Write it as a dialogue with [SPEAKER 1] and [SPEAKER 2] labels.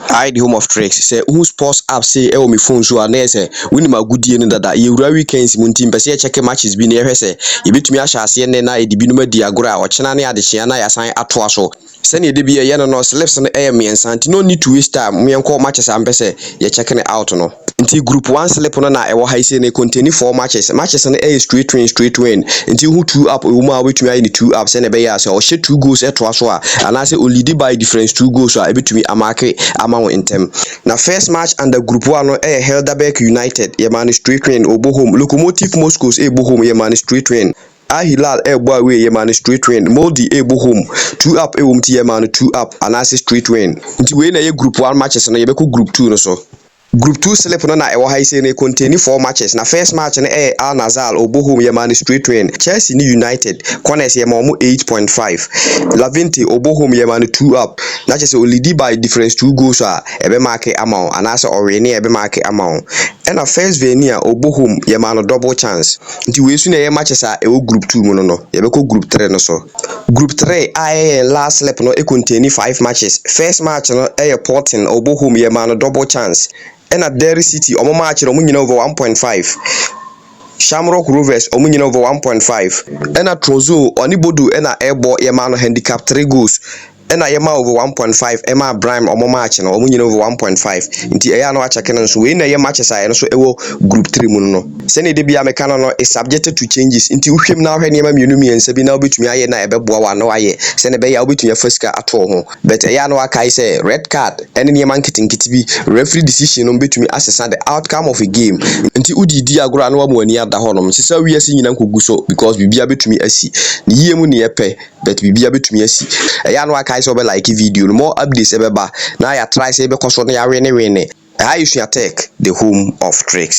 [SPEAKER 1] I the home of tricks. Say who sports app say me phone so na say we ni magudie no dada. Ye wura weekends mu ntim pese check matches bi na ye hwese. Ye betumi ahya ase ne na ye di binum adi agoro a ochena na ade hye na ya san ato aso. Se ne de bi ye no slips no miensa nti no need to waste time. Me enko matches am pese ye check it out no. Nti group 1 slip no na ewo high say na contain 4 matches. Matches no straight win. Nti who 2 up we ma betumi aye ni 2 up se ne be ya say o hye 2 goals eto aso a ana say o lead by difference 2 goals a betumi amake ama in term. Now first match under group 1 no Helderberg United ye man straight win obo home. Lokomotiv Moscow ebo home ye man straight win. Al Hilal ebo away ye man straight win. Molde ebo home 2 up ti ye man 2 up and as straight win. Nti we na ye group 1 matches no ye beko group 2 no so. Group 2 slip no na ewo high say na contain 4 matches. Na first match na Al Nassr obo home ye man straight win. Chelsea ni United corners ye man 8.5. Lavente obo home ye man 2 up. Na just lead by difference 2 goals a ebe mark amount and as already na ebe mark amount. And a first venue obo home ye man double chance. Nti we su na ye matches a ewo group 2 mu no ye beko group 3 no so. Group 3 last slip no contain 5 matches. First match no Porting obo home ye man double chance. And at Derry City omo match no nyina over 1.5. Shamrock Rovers omo nyina over 1.5. And at Trozo Onibodu and at Airbo ye man handicap 3 goals. And I am over 1.5. Emma Brime omo match no omo nyina over 1.5. Nti eya no acha kenan so we na ye matches a no so ewo group 3 mu no. Se ne de bia meka no is subjected to changes. Nti uhwem na hwe ne ma mienu miensa bi na obetumi aye na ebeboa wa no aye. Se ne be ya obetumi afasika ato ho. But eya no akai say red card ene ne ma nkitinkiti bi referee decision no betumi assess the outcome of a game. Nti udidi agora na wa mu ani ada ho no. Sisa wiase nyina nkogu so because bibia betumi asi. Ne yie mu ne yepe but bibia betumi asi. Eya no akai so be like video more updates ebeba na ya try say be koso na ya wene I use your tech the home of tricks.